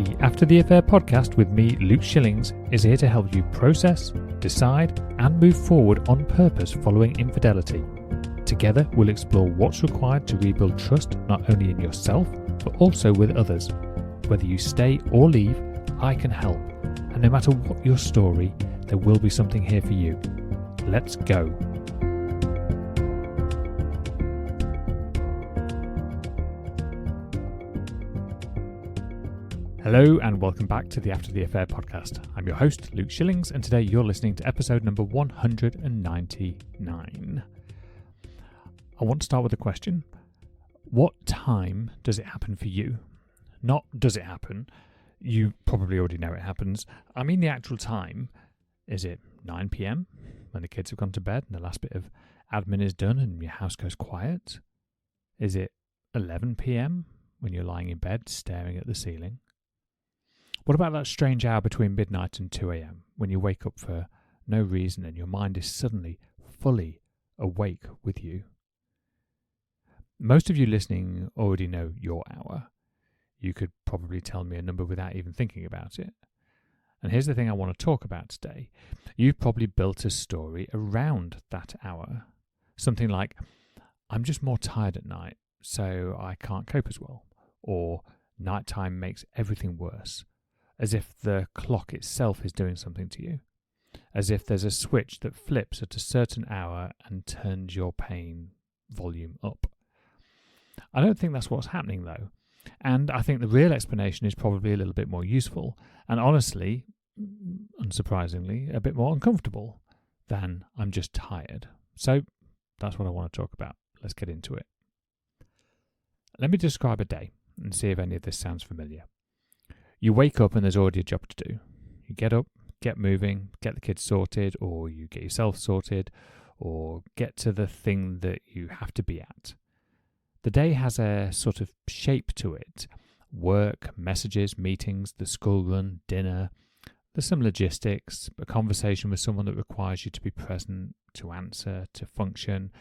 The After the Affair podcast with me, Luke Shillings, is here to help you process, decide, and move forward on purpose following infidelity. Together, we'll explore what's required to rebuild trust not only in yourself, but also with others. Whether you stay or leave, I can help. And no matter what your story, there will be something here for you. Let's go. Hello and welcome back to the After the Affair podcast. I'm your host, Luke Shillings, and today you're listening to episode number 199. I want to start with a question. What time does it happen for you? Not does it happen. You probably already know it happens. I mean the actual time. Is it 9 p.m. when the kids have gone to bed and the last bit of admin is done and your house goes quiet? Is it 11 p.m. when you're lying in bed staring at the ceiling? What about that strange hour between midnight and 2 a.m. when you wake up for no reason and your mind is suddenly fully awake with you? Most of you listening already know your hour. You could probably tell me a number without even thinking about it. And here's the thing I want to talk about today. You've probably built a story around that hour. Something like, I'm just more tired at night, so I can't cope as well. Or nighttime makes everything worse. As if the clock itself is doing something to you. As if there's a switch that flips at a certain hour and turns your pain volume up. I don't think that's what's happening though. And I think the real explanation is probably a little bit more useful and honestly, unsurprisingly, a bit more uncomfortable than I'm just tired. So that's what I want to talk about. Let's get into it. Let me describe a day and see if any of this sounds familiar. You wake up and there's already a job to do. You get up, get moving, get the kids sorted, or you get yourself sorted, or get to the thing that you have to be at. The day has a sort of shape to it. Work, messages, meetings, the school run, dinner. There's some logistics, a conversation with someone that requires you to be present, to answer, to function.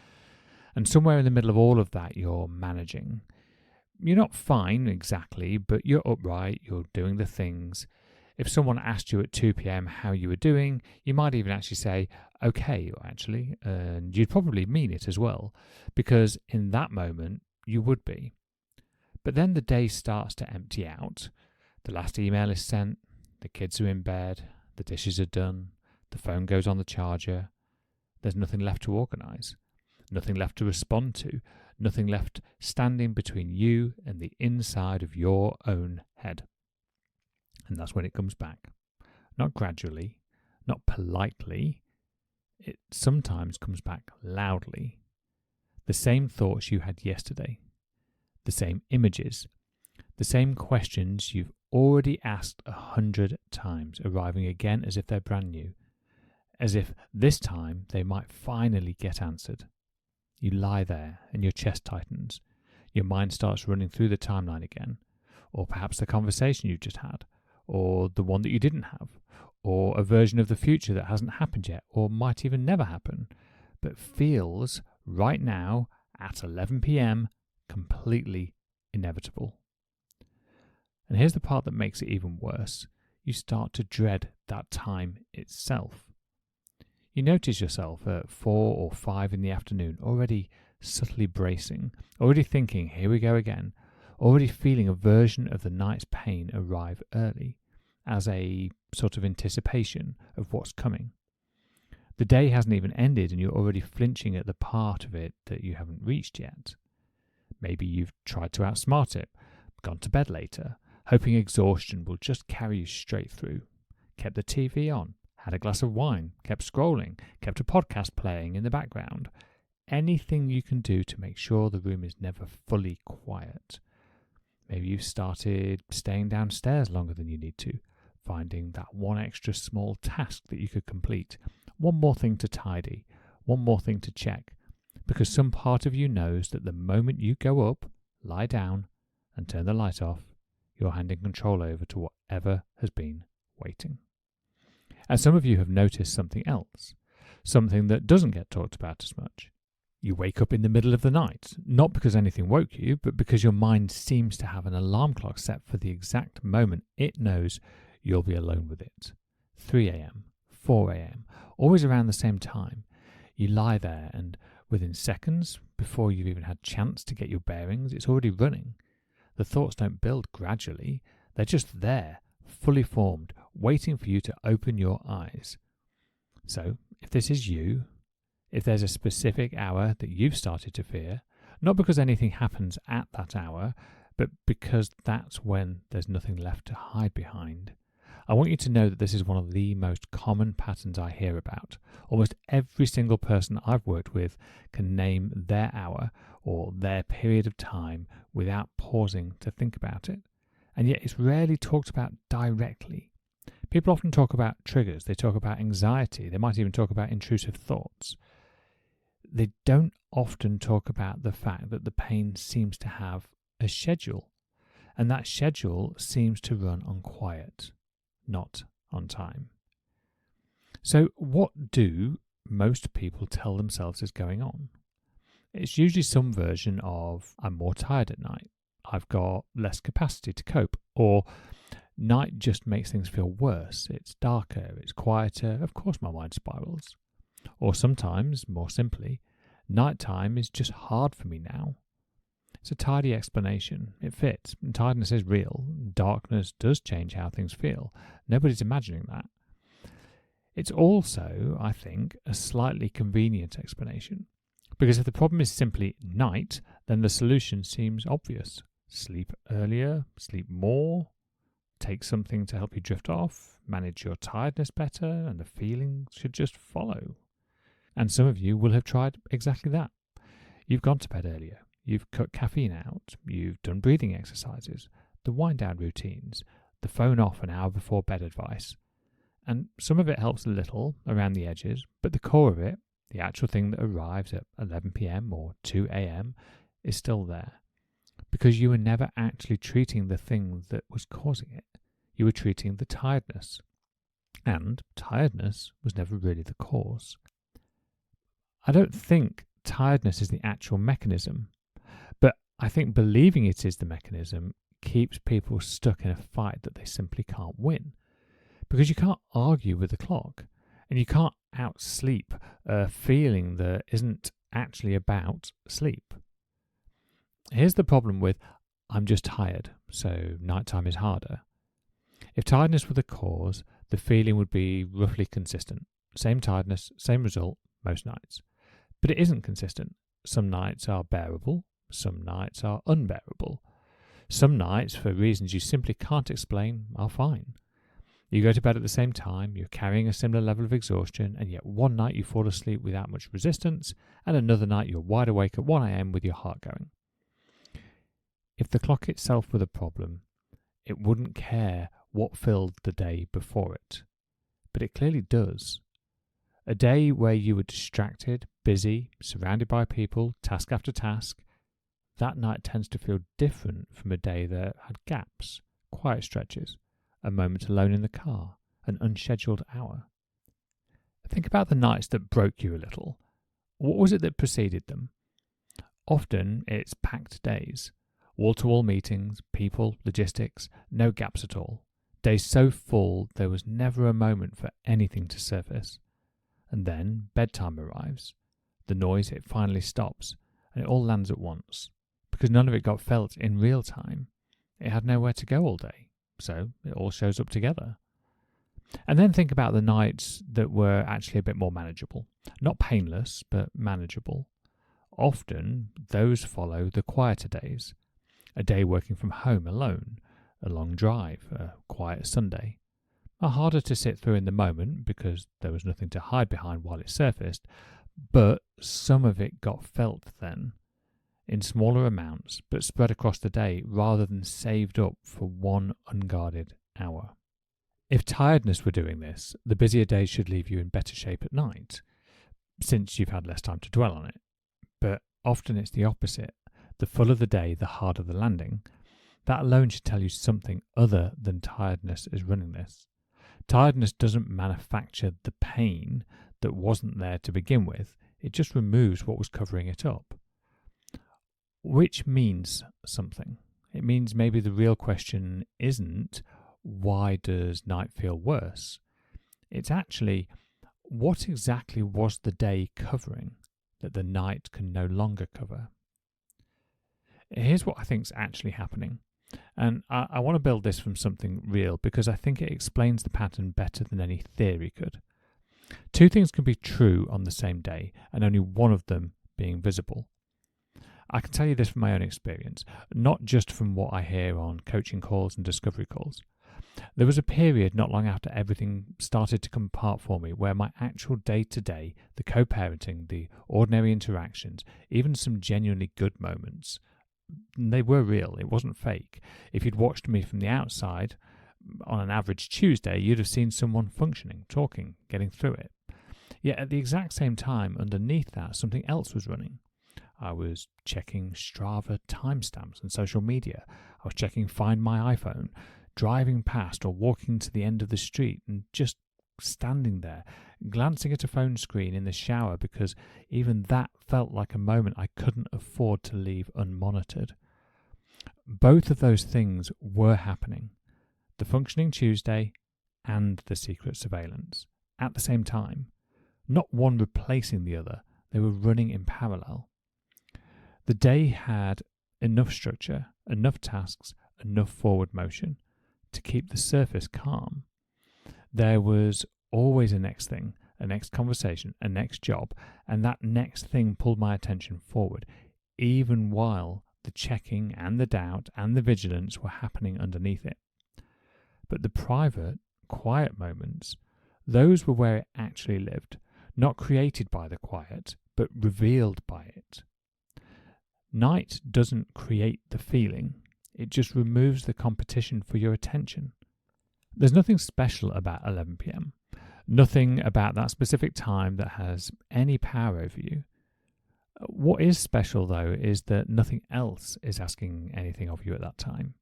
And somewhere in the middle of all of that, you're managing. You're not fine exactly, but you're upright, you're doing the things. If someone asked you at 2 p.m. how you were doing, you might even actually say, okay, actually, and you'd probably mean it as well, because in that moment, you would be. But then the day starts to empty out. The last email is sent, the kids are in bed, the dishes are done, the phone goes on the charger. There's nothing left to organise, nothing left to respond to, nothing left standing between you and the inside of your own head. And that's when it comes back. Not gradually, not politely. It sometimes comes back loudly. The same thoughts you had yesterday. The same images. The same questions you've already asked 100 times, arriving again as if they're brand new. As if this time they might finally get answered. You lie there and your chest tightens. Your mind starts running through the timeline again. Or perhaps the conversation you just had. Or the one that you didn't have. Or a version of the future that hasn't happened yet. Or might even never happen. But feels, right now, at 11 p.m, completely inevitable. And here's the part that makes it even worse. You start to dread that time itself. You notice yourself at 4 or 5 in the afternoon, already subtly bracing, already thinking, here we go again, already feeling a version of the night's pain arrive early, as a sort of anticipation of what's coming. The day hasn't even ended and you're already flinching at the part of it that you haven't reached yet. Maybe you've tried to outsmart it, gone to bed later, hoping exhaustion will just carry you straight through, kept the TV on, had a glass of wine, kept scrolling, kept a podcast playing in the background. Anything you can do to make sure the room is never fully quiet. Maybe you've started staying downstairs longer than you need to, finding that one extra small task that you could complete, one more thing to tidy, one more thing to check, because some part of you knows that the moment you go up, lie down, and turn the light off, you're handing control over to whatever has been waiting. And some of you have noticed something else, something that doesn't get talked about as much. You wake up in the middle of the night, not because anything woke you, but because your mind seems to have an alarm clock set for the exact moment it knows you'll be alone with it. 3 a.m., 4 a.m., always around the same time. You lie there and within seconds, before you've even had a chance to get your bearings, it's already running. The thoughts don't build gradually. They're just there, fully formed, waiting for you to open your eyes. So, if this is you, if there's a specific hour that you've started to fear, not because anything happens at that hour, but because that's when there's nothing left to hide behind, I want you to know that this is one of the most common patterns I hear about. Almost every single person I've worked with can name their hour or their period of time without pausing to think about it. And yet it's rarely talked about directly. People often talk about triggers, they talk about anxiety, they might even talk about intrusive thoughts. They don't often talk about the fact that the pain seems to have a schedule, and that schedule seems to run on quiet, not on time. So what do most people tell themselves is going on? It's usually some version of, I'm more tired at night, I've got less capacity to cope, or night just makes things feel worse, it's darker, it's quieter, of course my mind spirals. Or sometimes, more simply, nighttime is just hard for me now. It's a tidy explanation. It fits. And tiredness is real. Darkness does change how things feel. Nobody's imagining that. It's also, I think, a slightly convenient explanation. Because if the problem is simply night, then the solution seems obvious. Sleep earlier, sleep more, take something to help you drift off, manage your tiredness better, and the feeling should just follow. And some of you will have tried exactly that. You've gone to bed earlier, you've cut caffeine out, you've done breathing exercises, the wind-down routines, the phone off an hour before bed advice. And some of it helps a little around the edges, but the core of it, the actual thing that arrives at 11 p.m. or 2 a.m. is still there. Because you were never actually treating the thing that was causing it. You were treating the tiredness. And tiredness was never really the cause. I don't think tiredness is the actual mechanism, but I think believing it is the mechanism keeps people stuck in a fight that they simply can't win. Because you can't argue with the clock, and you can't outsleep a feeling that isn't actually about sleep. Here's the problem with, I'm just tired, so nighttime is harder. If tiredness were the cause, the feeling would be roughly consistent. Same tiredness, same result, most nights. But it isn't consistent. Some nights are bearable, some nights are unbearable. Some nights, for reasons you simply can't explain, are fine. You go to bed at the same time, you're carrying a similar level of exhaustion, and yet one night you fall asleep without much resistance, and another night you're wide awake at 1 a.m. with your heart going. If the clock itself were the problem, it wouldn't care what filled the day before it. But it clearly does. A day where you were distracted, busy, surrounded by people, task after task, that night tends to feel different from a day that had gaps, quiet stretches, a moment alone in the car, an unscheduled hour. Think about the nights that broke you a little. What was it that preceded them? Often it's packed days, wall-to-wall meetings, people, logistics, no gaps at all. Days so full there was never a moment for anything to surface. And then bedtime arrives. The noise, it finally stops, and it all lands at once. Because none of it got felt in real time. It had nowhere to go all day, so it all shows up together. And then think about the nights that were actually a bit more manageable. Not painless, but manageable. Often, those follow the quieter days. A day working from home alone, a long drive, a quiet Sunday. Are harder to sit through in the moment because there was nothing to hide behind while it surfaced, but some of it got felt then, in smaller amounts, but spread across the day rather than saved up for one unguarded hour. If tiredness were doing this, the busier days should leave you in better shape at night, since you've had less time to dwell on it. But often it's the opposite. The fuller the day, the harder the landing. That alone should tell you something other than tiredness is running this. Tiredness doesn't manufacture the pain that wasn't there to begin with. It just removes what was covering it up. Which means something. It means maybe the real question isn't, why does night feel worse? It's actually, what exactly was the day covering that the night can no longer cover? Here's what I think is actually happening. And I want to build this from something real because I think it explains the pattern better than any theory could. Two things can be true on the same day, and only one of them being visible. I can tell you this from my own experience, not just from what I hear on coaching calls and discovery calls. There was a period not long after everything started to come apart for me where my actual day-to-day, the co-parenting, the ordinary interactions, even some genuinely good moments, they were real. It wasn't fake. If you'd watched me from the outside, on an average Tuesday, you'd have seen someone functioning, talking, getting through it. Yet at the exact same time, underneath that, something else was running. I was checking Strava timestamps and social media. I was checking Find My iPhone, driving past or walking to the end of the street and just standing there, glancing at a phone screen in the shower because even that felt like a moment I couldn't afford to leave unmonitored. Both of those things were happening, the functioning Tuesday and the secret surveillance, at the same time. Not one replacing the other, they were running in parallel. The day had enough structure, enough tasks, enough forward motion to keep the surface calm. There was always a next thing, a next conversation, a next job, and that next thing pulled my attention forward, even while the checking and the doubt and the vigilance were happening underneath it. But the private, quiet moments, those were where it actually lived, not created by the quiet, but revealed by it. Night doesn't create the feeling, it just removes the competition for your attention. There's nothing special about 11 p.m. Nothing about that specific time that has any power over you. What is special, though, is that nothing else is asking anything of you at that time.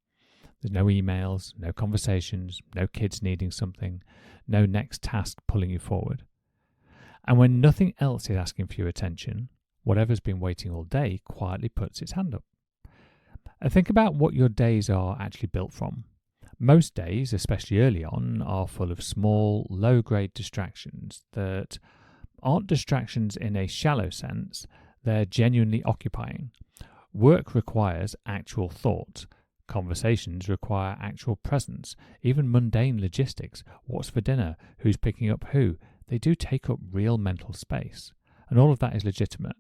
There's no emails, no conversations, no kids needing something, no next task pulling you forward. And when nothing else is asking for your attention, whatever's been waiting all day quietly puts its hand up. And think about what your days are actually built from. Most days, especially early on, are full of small, low-grade distractions that aren't distractions in a shallow sense, they're genuinely occupying. Work requires actual thought. Conversations require actual presence. Even mundane logistics, what's for dinner, who's picking up who, they do take up real mental space. And all of that is legitimate.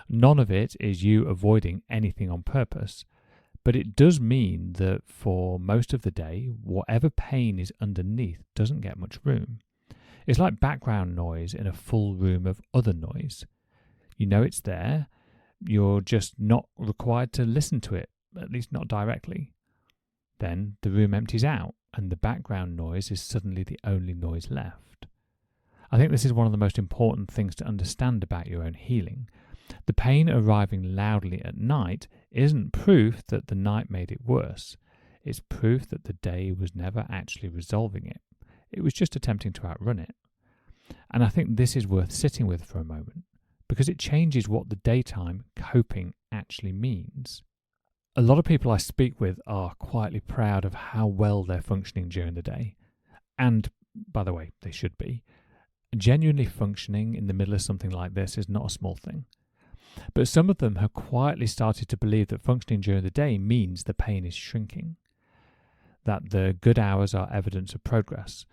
None of it is you avoiding anything on purpose. But it does mean that for most of the day, whatever pain is underneath doesn't get much room. It's like background noise in a full room of other noise. You know it's there, you're just not required to listen to it, at least not directly. Then the room empties out, and the background noise is suddenly the only noise left. I think this is one of the most important things to understand about your own healing. The pain arriving loudly at night isn't proof that the night made it worse. It's proof that the day was never actually resolving it. It was just attempting to outrun it. And I think this is worth sitting with for a moment, because it changes what the daytime coping actually means. A lot of people I speak with are quietly proud of how well they're functioning during the day. And, by the way, they should be. Genuinely functioning in the middle of something like this is not a small thing. But some of them have quietly started to believe that functioning during the day means the pain is shrinking, that the good hours are evidence of progress,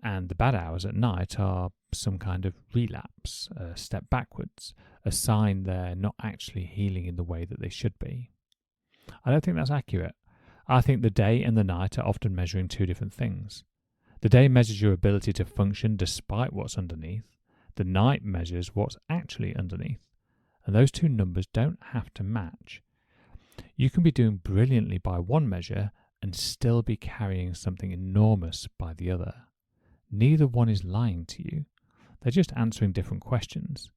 and the bad hours at night are some kind of relapse, a step backwards, a sign they're not actually healing in the way that they should be. I don't think that's accurate. I think the day and the night are often measuring two different things. The day measures your ability to function despite what's underneath. The night measures what's actually underneath. And those two numbers don't have to match. You can be doing brilliantly by one measure and still be carrying something enormous by the other. Neither one is lying to you. They're just answering different questions.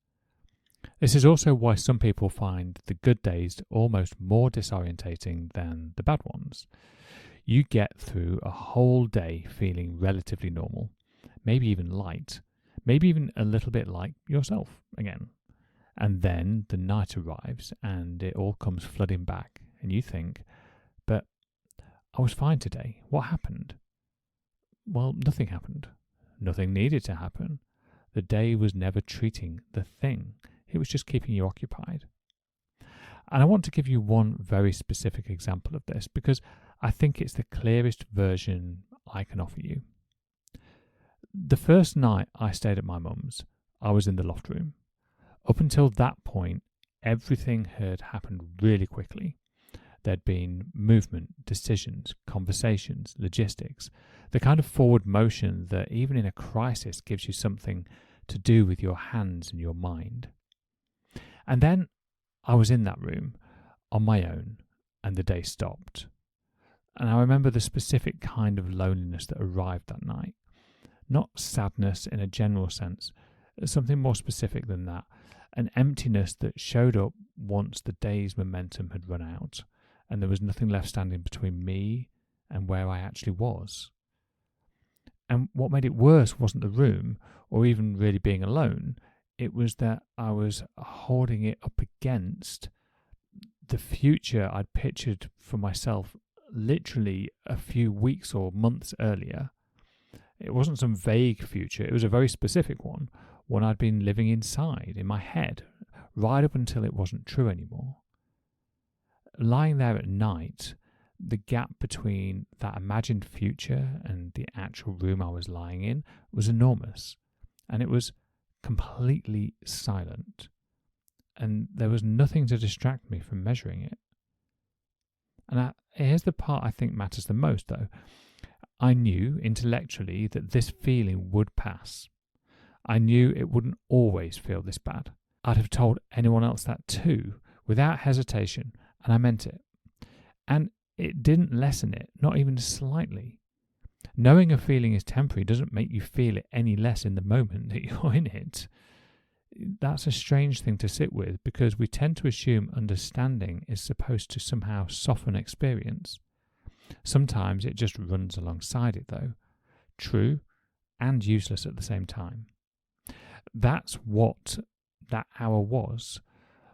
This is also why some people find the good days almost more disorientating than the bad ones. You get through a whole day feeling relatively normal, maybe even light, maybe even a little bit like yourself again. And then the night arrives and it all comes flooding back. And you think, but I was fine today. What happened? Well, nothing happened. Nothing needed to happen. The day was never treating the thing. It was just keeping you occupied. And I want to give you one very specific example of this because I think it's the clearest version I can offer you. The first night I stayed at my mum's, I was in the loft room. Up until that point, everything had happened really quickly. There'd been movement, decisions, conversations, logistics, the kind of forward motion that even in a crisis gives you something to do with your hands and your mind. And then I was in that room on my own and the day stopped. And I remember the specific kind of loneliness that arrived that night. Not sadness in a general sense, something more specific than that. An emptiness that showed up once the day's momentum had run out and there was nothing left standing between me and where I actually was. And what made it worse wasn't the room or even really being alone. It was that I was holding it up against the future I'd pictured for myself literally a few weeks or months earlier. It wasn't some vague future, it was a very specific one I'd been living inside, in my head, right up until it wasn't true anymore. Lying there at night, the gap between that imagined future and the actual room I was lying in was enormous, and it was completely silent, and there was nothing to distract me from measuring it. And here's the part I think matters the most, though. I knew intellectually that this feeling would pass. I knew it wouldn't always feel this bad. I'd have told anyone else that too, without hesitation, and I meant it. And it didn't lessen it, not even slightly. Knowing a feeling is temporary doesn't make you feel it any less in the moment that you're in it. That's a strange thing to sit with because we tend to assume understanding is supposed to somehow soften experience. Sometimes it just runs alongside it though, true and useless at the same time. That's what that hour was,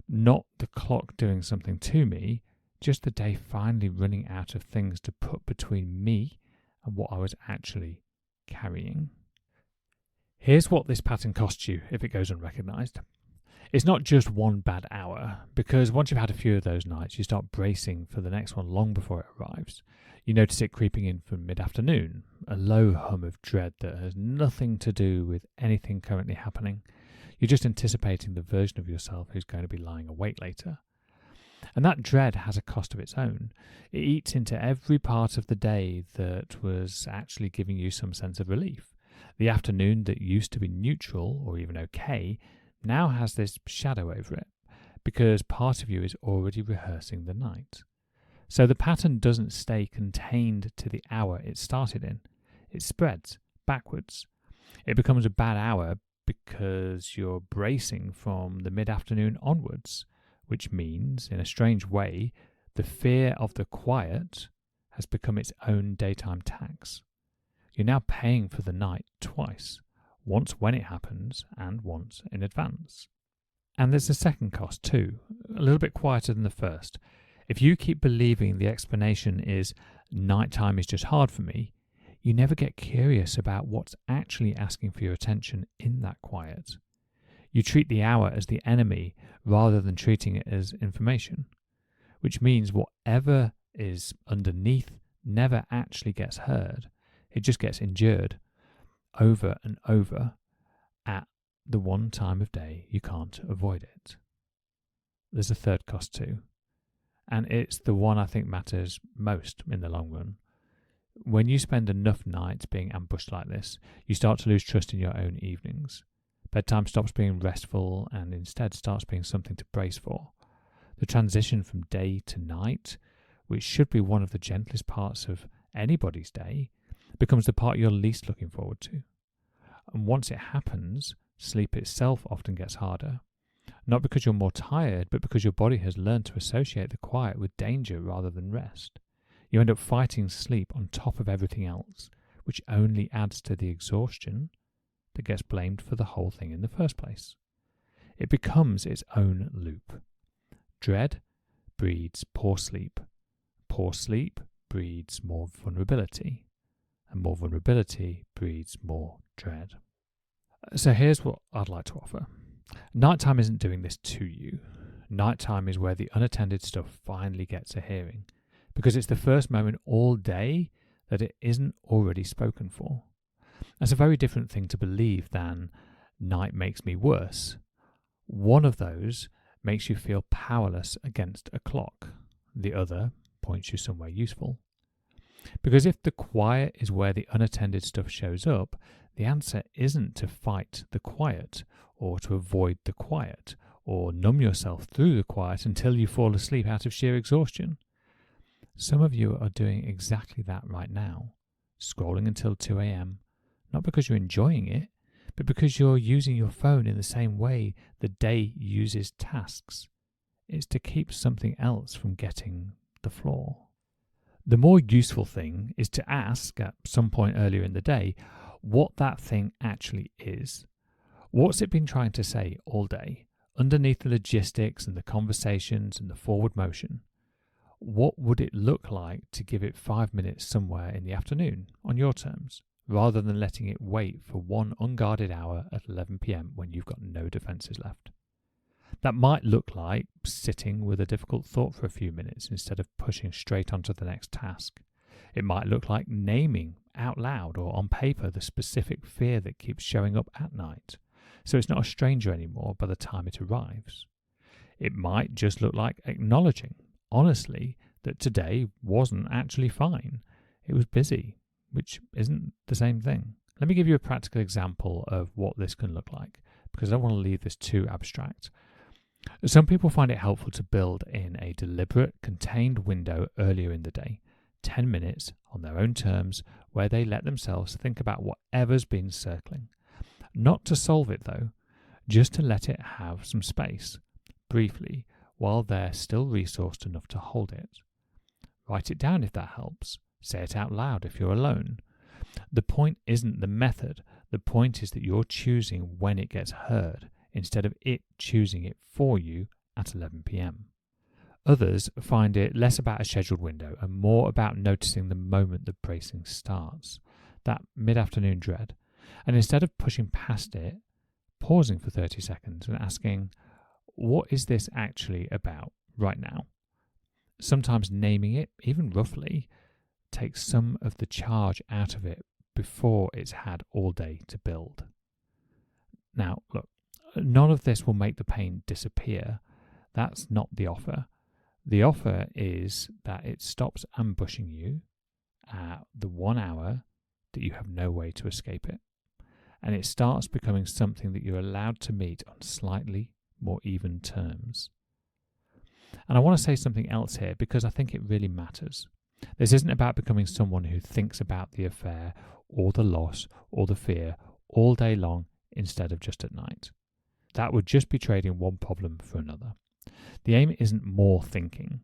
not the clock doing something to me, just the day finally running out of things to put between me and what I was actually carrying. Here's what this pattern costs you if it goes unrecognised. It's not just one bad hour, because once you've had a few of those nights, you start bracing for the next one long before it arrives. You notice it creeping in from mid-afternoon, a low hum of dread that has nothing to do with anything currently happening. You're just anticipating the version of yourself who's going to be lying awake later. And that dread has a cost of its own. It eats into every part of the day that was actually giving you some sense of relief. The afternoon that used to be neutral or even okay now has this shadow over it because part of you is already rehearsing the night. So the pattern doesn't stay contained to the hour it started in. It spreads backwards. It becomes a bad hour because you're bracing from the mid-afternoon onwards, which means, in a strange way, the fear of the quiet has become its own daytime tax. You're now paying for the night twice, once when it happens and once in advance. And there's a second cost too, a little bit quieter than the first. If you keep believing the explanation is nighttime is just hard for me, you never get curious about what's actually asking for your attention in that quiet. You treat the hour as the enemy rather than treating it as information, which means whatever is underneath never actually gets heard. It just gets endured over and over at the one time of day you can't avoid it. There's a third cost too, and it's the one I think matters most in the long run. When you spend enough nights being ambushed like this, you start to lose trust in your own evenings. Bedtime stops being restful and instead starts being something to brace for. The transition from day to night, which should be one of the gentlest parts of anybody's day, becomes the part you're least looking forward to. And once it happens, sleep itself often gets harder. Not because you're more tired, but because your body has learned to associate the quiet with danger rather than rest. You end up fighting sleep on top of everything else, which only adds to the exhaustion that gets blamed for the whole thing in the first place. it becomes its own loop. Dread breeds poor sleep. Poor sleep breeds more vulnerability. And more vulnerability breeds more dread. So here's what I'd like to offer. Nighttime isn't doing this to you. Nighttime is where the unattended stuff finally gets a hearing, because it's the first moment all day that it isn't already spoken for. That's a very different thing to believe than night makes me worse. One of those makes you feel powerless against a clock. The other points you somewhere useful. Because if the quiet is where the unattended stuff shows up, the answer isn't to fight the quiet or to avoid the quiet or numb yourself through the quiet until you fall asleep out of sheer exhaustion. Some of you are doing exactly that right now, scrolling until 2 a.m., not because you're enjoying it, but because you're using your phone in the same way the day uses tasks. It's to keep something else from getting the floor. The more useful thing is to ask at some point earlier in the day what that thing actually is. What's it been trying to say all day, underneath the logistics and the conversations and the forward motion? What would it look like to give it 5 minutes somewhere in the afternoon on your terms, rather than letting it wait for one unguarded hour at 11 p.m. when you've got no defences left? That might look like sitting with a difficult thought for a few minutes instead of pushing straight onto the next task. It might look like naming out loud or on paper the specific fear that keeps showing up at night, so it's not a stranger anymore by the time it arrives. It might just look like acknowledging, honestly, that today wasn't actually fine. It was busy, which isn't the same thing. Let me give you a practical example of what this can look like, because I don't want to leave this too abstract. Some people find it helpful to build in a deliberate, contained window earlier in the day, 10 minutes on their own terms, where they let themselves think about whatever's been circling. Not to solve it though, just to let it have some space, briefly, while they're still resourced enough to hold it. Write it down if that helps. Say it out loud if you're alone. The point isn't the method. The point is that you're choosing when it gets heard, instead of it choosing it for you at 11 p.m. Others find it less about a scheduled window and more about noticing the moment the bracing starts, that mid-afternoon dread, and instead of pushing past it, pausing for 30 seconds and asking, what is this actually about right now? Sometimes naming it, even roughly, takes some of the charge out of it before it's had all day to build. Now, look, none of this will make the pain disappear. That's not the offer. The offer is that it stops ambushing you at the 1 hour that you have no way to escape it. And it starts becoming something that you're allowed to meet on slightly more even terms. And I want to say something else here because I think it really matters. This isn't about becoming someone who thinks about the affair or the loss or the fear all day long instead of just at night. That would just be trading one problem for another. The aim isn't more thinking.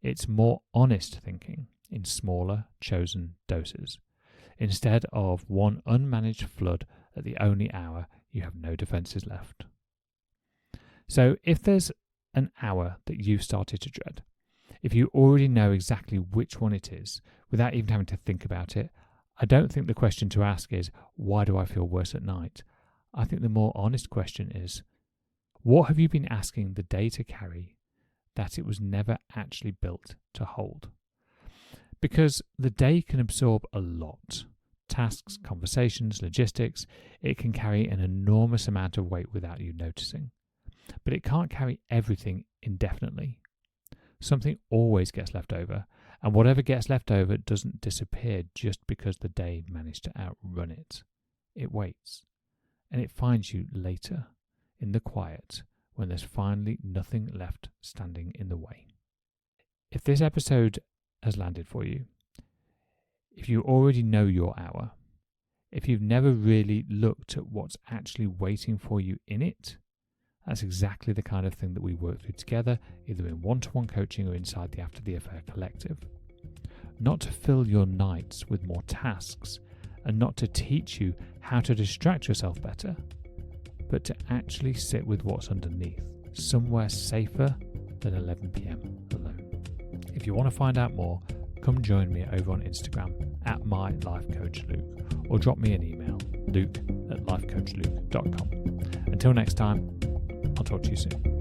It's more honest thinking in smaller, chosen doses, instead of one unmanaged flood at the only hour you have no defences left. So if there's an hour that you've started to dread, if you already know exactly which one it is, without even having to think about it, I don't think the question to ask is, why do I feel worse at night? I think the more honest question is, what have you been asking the day to carry that it was never actually built to hold? Because the day can absorb a lot. Tasks, conversations, logistics. It can carry an enormous amount of weight without you noticing. But it can't carry everything indefinitely. Something always gets left over, and whatever gets left over doesn't disappear just because the day managed to outrun it. It waits, and it finds you later, in the quiet, when there's finally nothing left standing in the way. If this episode has landed for you, if you already know your hour, if you've never really looked at what's actually waiting for you in it, that's exactly the kind of thing that we work through together, either in one-to-one coaching or inside the After the Affair Collective. Not to fill your nights with more tasks, and not to teach you how to distract yourself better, but to actually sit with what's underneath, somewhere safer than 11 p.m. alone. If you want to find out more, come join me over on Instagram at mylifecoachluke, or drop me an email, luke@lifecoachluke.com. Until next time, I'll talk to you soon.